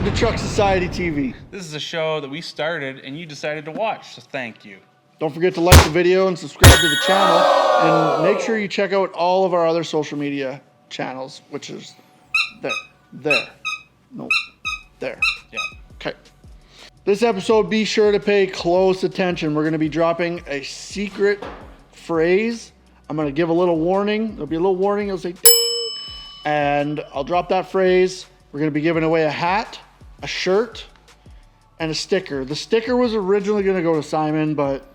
Welcome to Truck Society TV. This is a show that we started and you decided to watch, so thank you. Don't forget to like the video and subscribe to the channel. And make sure you check out all of our other social media channels, which is there. Yeah. Okay. This episode, be sure to pay close attention. We're going to be dropping a secret phrase. I'm going to give a little warning. There'll be a little warning. It'll say ding. And I'll drop that phrase. We're going to be giving away a hat, a shirt, and a sticker. The sticker was originally going to go to Simon, but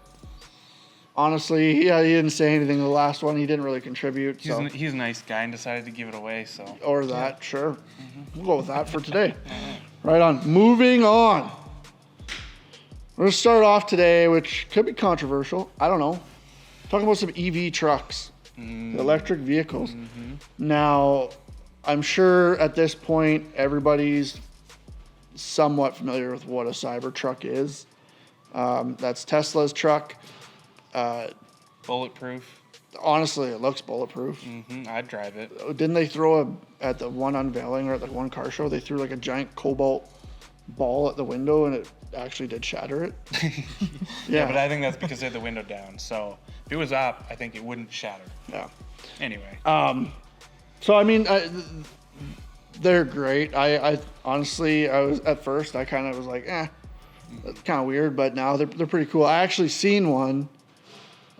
honestly, he didn't say anything the last one. He didn't really contribute. He's a nice guy and decided to give it away, so. Or that, sure. We'll go with that for today. Right on. Moving on. We're going to start off today, which could be controversial. I don't know. Talking about some EV trucks, electric vehicles. Now, I'm sure at this point, everybody's somewhat familiar with what a Cybertruck is. That's Tesla's truck. Bulletproof. Honestly, it looks bulletproof. I'd drive it. Didn't they throw at the one unveiling or at the one car show, they threw like a giant cobalt ball at the window and it actually did shatter it? Yeah, but I think that's because they had the window down. So if it was up, I think it wouldn't shatter. Yeah. Anyway. So, I mean, they're great. I honestly, I was at first, I kind of was like, that's kind of weird, but now they're pretty cool. I actually seen one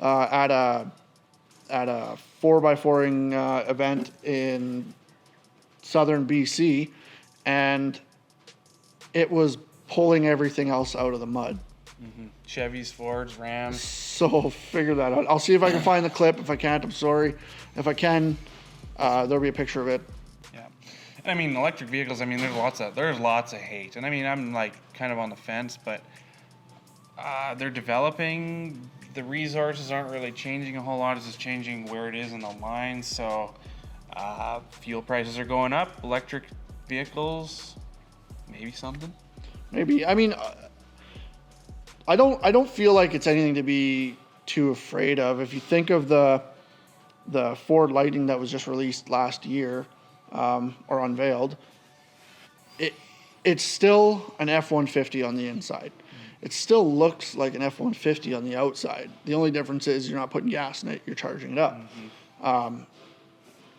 at a 4x4ing event in southern BC, and it was pulling everything else out of the mud. Chevys, Fords, Rams. So figure that out. I'll see if I can find the clip. If I can't, I'm sorry. If I can, there'll be a picture of it. Yeah. And I mean, electric vehicles, I mean, there's lots of hate. And I mean, I'm like kind of on the fence, but they're developing. The resources aren't really changing a whole lot. It's just changing where it is in the line. So fuel prices are going up. Electric vehicles, maybe something. Maybe. I mean, I don't feel like it's anything to be too afraid of. If you think of the Ford Lightning that was just released last year, or unveiled, it's still an F-150 on the inside. It still looks like an F-150 on the outside. The only difference is you're not putting gas in it, you're charging it up.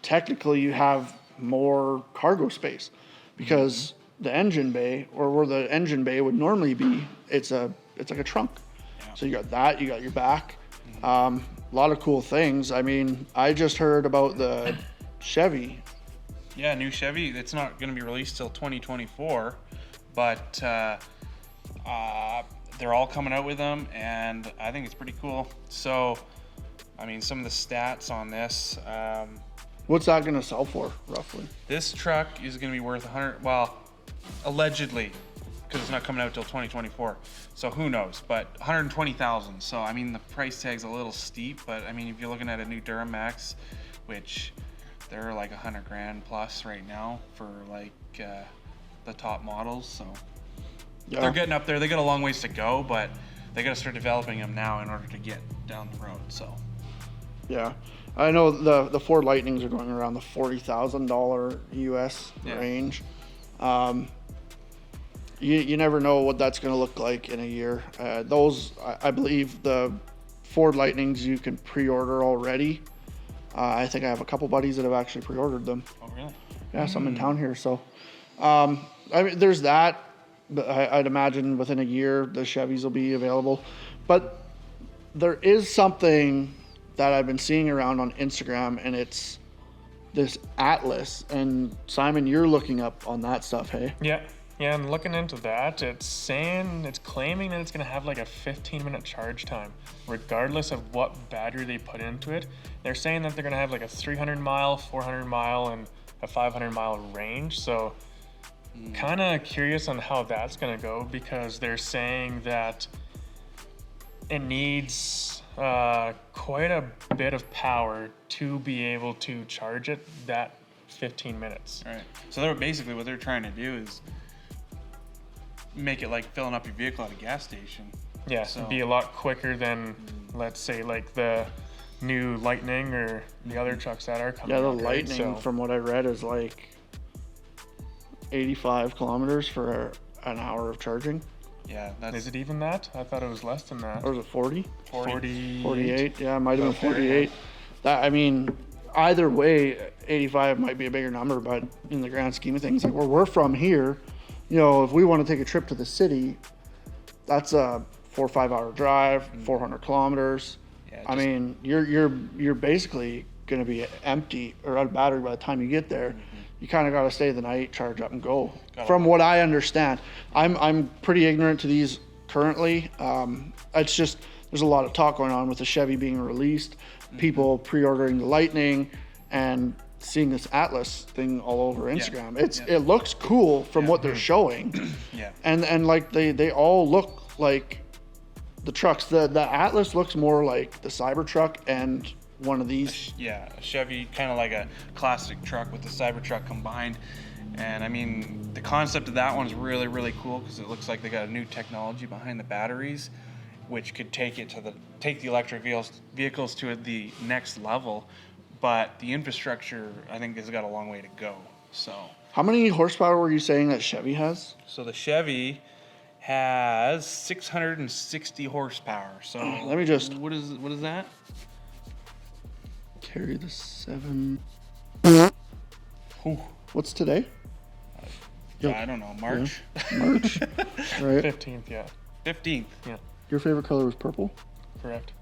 Technically, you have more cargo space because the engine bay, or where the engine bay would normally be, it's like a trunk. Yeah. So you got that, you got your back. A lot of cool things. I mean, I just heard about the Chevy. Yeah, new Chevy. It's not going to be released till 2024, but they're all coming out with them, and I think it's pretty cool. So, I mean, some of the stats on this. What's that going to sell for, roughly? This truck is going to be worth allegedly, because it's not coming out till 2024. So who knows? But $120,000. So I mean, the price tag's a little steep, but I mean, if you're looking at a new Duramax, which they're like $100,000 plus right now for like the top models. So they're getting up there. They got a long ways to go, but they got to start developing them now in order to get down the road. So yeah, I know the Ford Lightnings are going around the $40,000 US range. You never know what that's going to look like in a year. Those, I believe, the Ford Lightnings you can pre-order already. I think I have a couple buddies that have actually pre-ordered them. Oh, really? Yeah, some in town here. So, I mean, there's that. But I'd imagine within a year the Chevys will be available. But there is something that I've been seeing around on Instagram, and it's this Atlas. And Simon, you're looking up on that stuff, hey? Yeah, I'm looking into that. It's claiming that it's going to have like a 15-minute charge time, regardless of what battery they put into it. They're saying that they're going to have like a 300-mile, 400-mile, and a 500-mile range. So kind of curious on how that's going to go, because they're saying that it needs quite a bit of power to be able to charge it that 15 minutes. All right. So what they're trying to do is make it like filling up your vehicle at a gas station. Yeah, so be a lot quicker than, let's say, like the new Lightning or the other trucks that are coming. Yeah, the out, Lightning, right? So, from what I read, is like 85 kilometers for an hour of charging. Yeah, that's Is it even that? I thought it was less than that. Or was it 40? 40. 48. Yeah, it might have been 48. That, I mean, either way, 85 might be a bigger number, but in the grand scheme of things, like where we're from here, you know, if we want to take a trip to the city, that's a 4 or 5 hour drive, 400 kilometers. Yeah, I mean, you're basically going to be empty or out of battery by the time you get there. You kind of got to stay the night, charge up, and go. From what I understand, I'm pretty ignorant to these currently. It's just there's a lot of talk going on with the Chevy being released, people pre-ordering the Lightning, and seeing this Atlas thing all over Instagram. It looks cool from what they're showing. Yeah. And like they all look like the trucks. The Atlas looks more like the Cybertruck and one of these. Yeah, a Chevy, kind of like a classic truck with the Cybertruck combined. And I mean, the concept of that one's really, really cool because it looks like they got a new technology behind the batteries, which could take the electric vehicles to the next level. But the infrastructure, I think, has got a long way to go. So How many horsepower were you saying that Chevy has? So the Chevy has 660 horsepower. So Let me just what is that? carry the 7. Ooh. What's today? I don't know. March. March. Right. 15th, yeah. 15th. Yeah, Your favorite color was purple? correct.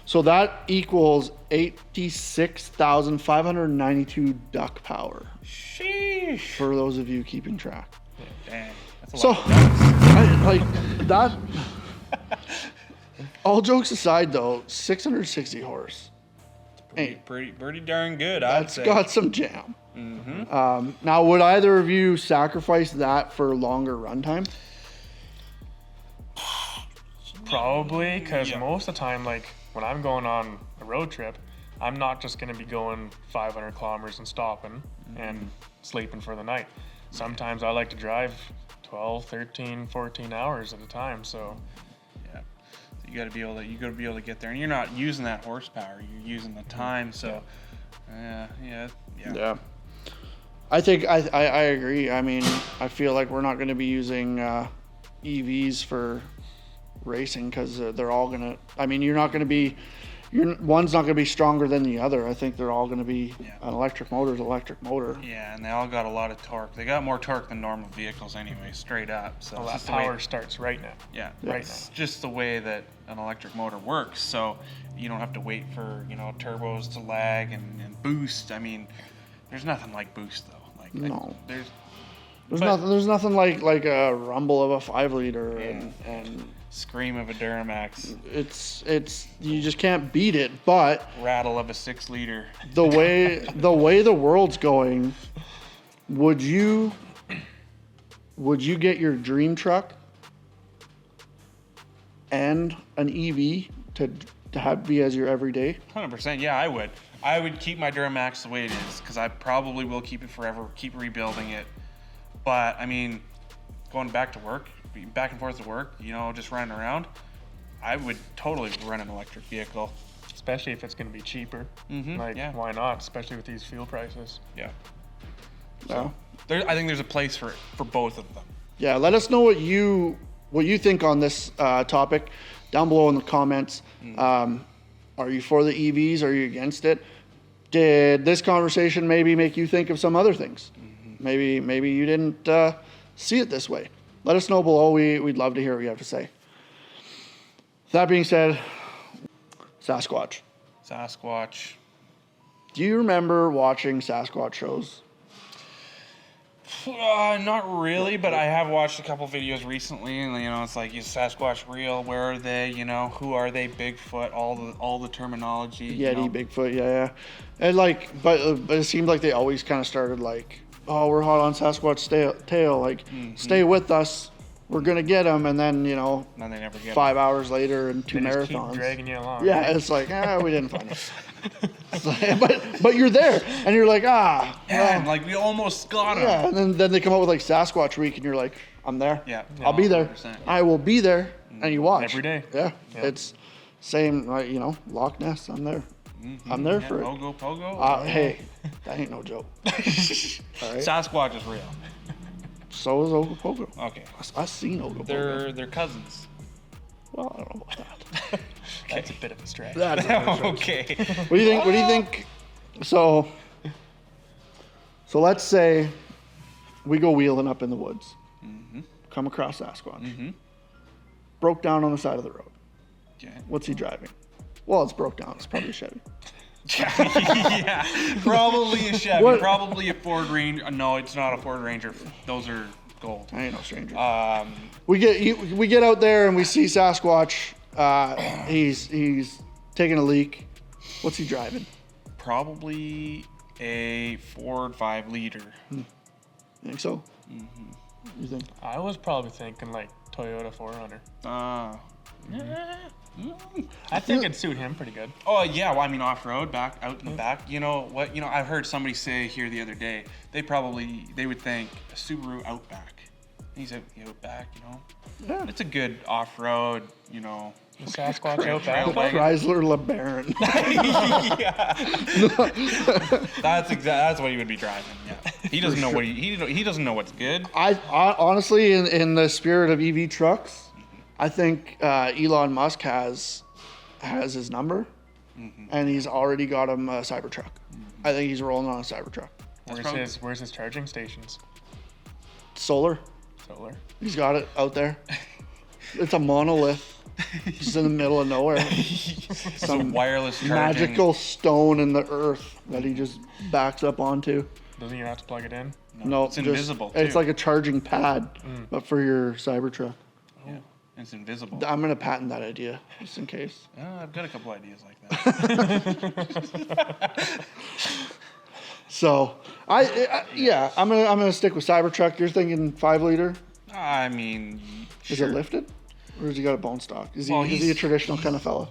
So that equals 86,592 duck power Sheesh. for those of you keeping track. Dang. That's a So, lot of ducks. like that. All jokes aside, though, 660 horse. Pretty darn good, I'd That's say. got some jam. Now, would either of you sacrifice that for longer runtime? Probably, because Yeah. most of the time, like when I'm going on a road trip, I'm not just going to be going 500 kilometers and stopping and sleeping for the night. Sometimes I like to drive 12, 13, 14 hours at a time. So Yeah. So you got to be able to get there, and you're not using that horsepower. You're using the time. So, yeah. Yeah. I think I agree. I mean, I feel like we're not going to be using EVs for racing because they're all going to. I mean, one's not going to be stronger than the other. I think they're all going to be an electric motor is electric motor. Yeah, and they all got a lot of torque. They got more torque than normal vehicles anyway, straight up. So all it's that just the way- power starts right now. Yeah, Right it's just the way that an electric motor works. So you don't have to wait for turbos to lag and boost. I mean, there's nothing like boost though. Like No. there's There's nothing like a rumble of a 5 liter and scream of a Duramax, it's you just can't beat it. But rattle of a 6 liter. the way the world's going, would you get your dream truck and an EV to have be as your everyday? 100%. Yeah, I would. I would keep my Duramax the way it is because I probably will keep it forever. Keep rebuilding it. But I mean, going back to work, back and forth to work, just running around, I would totally run an electric vehicle. Especially if it's going to be cheaper. Like, yeah. why not? Especially with these fuel prices. Yeah. So I think there's a place for both of them. yeah, let us know what you think on this topic down below in the comments. Are you for the EVs? Are you against it? Did this conversation maybe make you think of some other things? Maybe you didn't see it this way. Let us know below. We'd love to hear what you have to say. That being said, Sasquatch. Sasquatch. Do you remember watching Sasquatch shows? Not really, but I have watched a couple videos recently, and it's like, is Sasquatch real? Where are they? Who are they? Bigfoot? All the terminology. Yeti, Bigfoot, yeah. And but it seemed like they always kind of started like, oh, we're hot on Sasquatch's tail. Like, stay with us. We're gonna get him, and then And then they never get 5 hours later and 2 They just keep marathons. dragging you along. Yeah, it's like, we didn't find him. It's like, but you're there, and you're like, Yeah, and like we almost got him. yeah. And then they come up with like Sasquatch Week, and you're like, I'm there. Yeah, I'll be there. 100%. I will be there, and you watch Every day. Yeah, Yeah. it's same. Loch Ness. I'm there. I'm there for it. Pogo. Hey, that ain't no joke. All right. Sasquatch is real. So is Ogopogo. Okay. I seen Ogopogo. They're cousins. Well, I don't know about that. That's a bit of a stretch. That's a bit of a stretch. Okay. What do you think? What do you think? So let's say we go wheeling up in the woods, come across Sasquatch, broke down on the side of the road. Okay. What's he driving? Well, it's broke down. It's probably a Chevy. Yeah, probably a Chevy, What? probably a Ford Ranger. No, it's not a Ford Ranger. Those are gold. I ain't no stranger. Um, we get out there and we see Sasquatch. He's taking a leak. What's he driving? probably a Ford 5-liter. You think so? You think? I was probably thinking like Toyota 4Runner. I think it'd suit him pretty good. Oh yeah, well I mean off road, back out in the back. You know what? You know I've heard somebody say here the other day. They would think a Subaru Outback. He's out the Outback, you know. Yeah. It's a good off road, you know. The Sasquatch out back. Chrysler LeBaron. That's what he would be driving. Yeah. He doesn't know what he doesn't know what's good. I honestly, in the spirit of EV trucks, I think Elon Musk has his number, and he's already got him a Cybertruck. I think he's rolling on a Cybertruck. Where's his charging stations? Solar. Solar. He's got it out there. It's a monolith. Just in the middle of nowhere. Some wireless charging. Magical stone in the earth that he just backs up onto. Doesn't even have to plug it in? No, it's invisible. It's too. like a charging pad, but for your Cybertruck. Yeah, it's invisible. I'm gonna patent that idea just in case. I've got a couple ideas like that. So I'm gonna stick with Cybertruck. You're thinking 5-liter? I mean, Is sure. it lifted, or has he got a bone stock? Is Well, he a traditional kind of fella?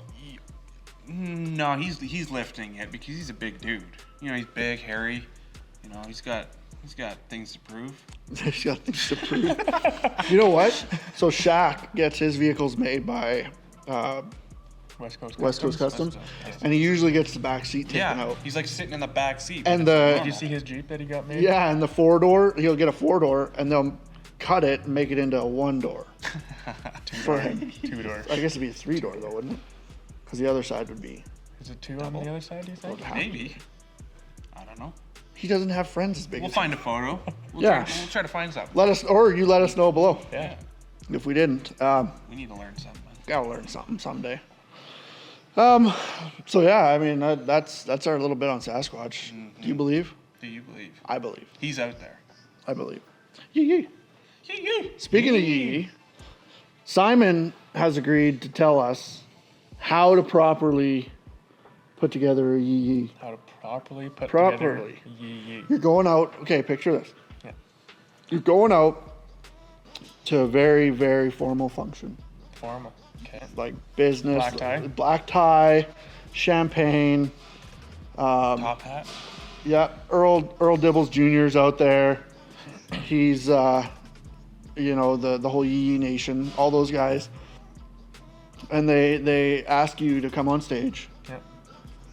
No, he's lifting it because he's a big dude. You know, he's big, hairy. You know, he's got things to prove. He's got things to prove. You know what? So Shaq gets his vehicles made by West Coast Customs, Yes. and he usually gets the back seat taken Yeah, out. he's like sitting in the back seat. And but it's the- normal. Did you see his Jeep that he got made? Yeah, and the 4-door, he'll get a 4-door, and they'll cut it and make it into a 1-door for him. 2-door. I guess it'd be a 3-door though, wouldn't it? Because the other side would be. Is it 2 on the other side, do you think? Maybe. I don't know. He doesn't have friends as big We'll as find a photo. We'll Yeah. try to find something. you let us know below Yeah. if we didn't. We need to learn something. Gotta learn something someday. So yeah, I mean that's our little bit on Sasquatch. Do you believe? Do you believe? I believe. He's out there. I believe. Yee yee. Speaking of yee yee, Simon has agreed to tell us how to properly put together a yee yee. How to properly put Properly. together yee. You're going out. Okay, picture this. Yeah. You're going out to a very, very formal function, Formal. Okay. like business, Black tie? champagne. Top hat. Yeah, Earl Dibbles Jr.'s out there. He's, the whole Yee Nation, all those guys. And they ask you to come on stage Yep.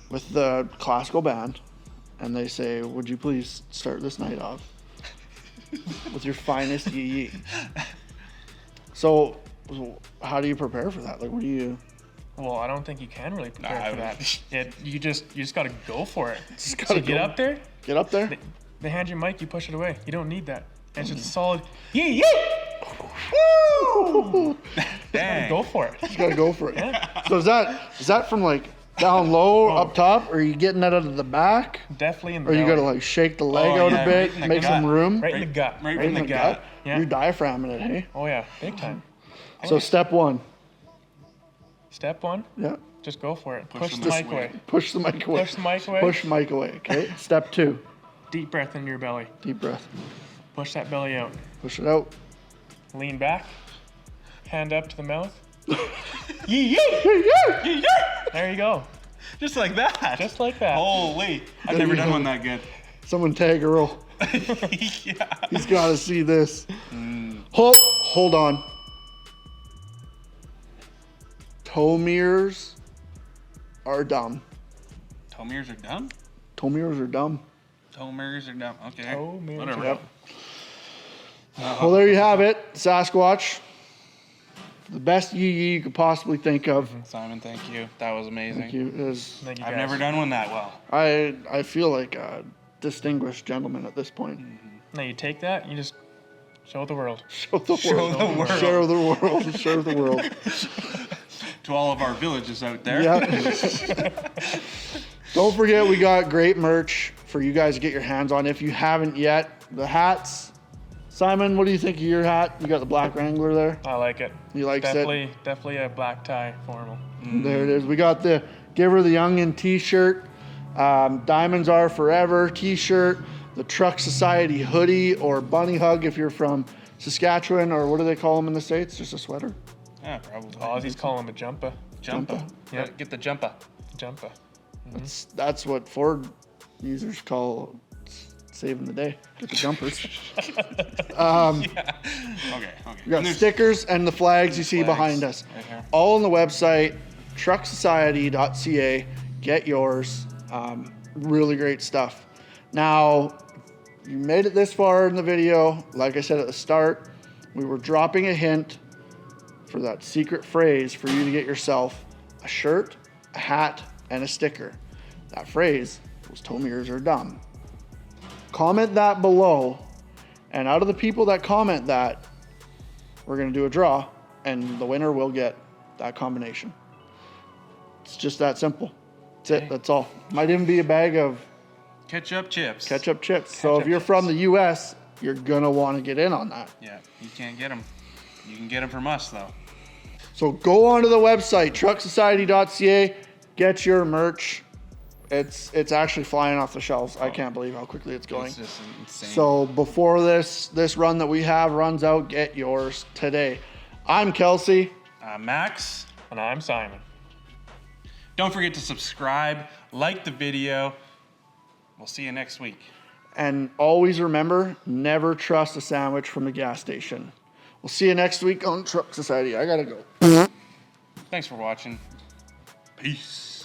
with the classical band, and they say, "Would you please start this night off with your finest Yee Yee?" So, how do you prepare for that? Like, what do you? Well, I don't think you can really prepare I for would- that. You just gotta go for it. Just So gotta get go. up there. Get up there. They hand you a mic, you push it away. You don't need that. And it's just a solid yee. Dang. Go for it. Just gotta go for it. So is that from like down low, up top, or are you getting that out of the back? Definitely in the Or you belly. gotta like shake the leg Oh, out yeah, a bit, right in the make some gut. room. right in the gut. Right Right in the gut. Yeah. You're diaphragming it, hey? Oh yeah, big time. So step 1. Step 1, Yeah. just go for it. Push Push the the mic mic away. away. Push the mic away. Push the mic away. Push the mic away. Okay. Step 2. Deep breath into your belly. Deep breath. Push that belly out. Push it out. Lean back. Hand up to the mouth. There you go. Just like that. Just like that. Holy. I've never done one that good. Someone tag Earl. Yeah. He's got to see this. Hold on. Toe mirrors are dumb. Toe mirrors are dumb? Toe mirrors are dumb. Toe mirrors are dumb. Okay. Toe mirrors Whatever. are Yep. Well, there you have it. Sasquatch. The best yee you could possibly think of. Simon, thank you. That was amazing. Thank you. It was- Thank you, I've guys. never done one that well. I feel like a distinguished gentleman at this point. Now you take that, you just show the world. Show the Show world. the world. Show the world. Show the world. To all of our villages out there. Yeah. Don't forget, we got great merch for you guys to get your hands on. If you haven't yet, the hats. Simon, what do you think of your hat? You got the black Wrangler there. I like it. He likes it. Definitely a black tie formal. There it is. We got the Give Her the Youngin t-shirt, Diamonds Are Forever t-shirt, the Truck Society hoodie or bunny hug if you're from Saskatchewan, or what do they call them in the States? Just a sweater? Yeah, probably. Aussies call him a jumper. Jumper. Yeah. Get the jumper. Jumper. That's what Ford users call saving the day. Get the jumpers. Okay. We got stickers and the flags you see behind us. Right here. All on the website, truck.society.ca. Get yours. Really great stuff. Now, you made it this far in the video. Like I said at the start, we were dropping a hint for that secret phrase for you to get yourself a shirt, a hat, and a sticker. That phrase was "toe mirrors are dumb." Comment that below, and out of the people that comment that, we're going to do a draw, and the winner will get that combination. It's just that simple. That's it. That's all. Might even be a bag of Ketchup chips. ketchup chips. So if you're from the U.S., you're going to want to get in on that. Yeah, you can't get them. You can get them from us, though. So go onto the website, trucksociety.ca, get your merch. It's actually flying off the shelves. I can't believe how quickly it's going. It's just insane. So before this run that we have runs out, get yours today. I'm Kelsey. Max, And I'm Simon. don't forget to subscribe, like the video. We'll see you next week. And always remember, never trust a sandwich from the gas station. We'll see you next week on Truck Society. I gotta go. Thanks for watching. Peace.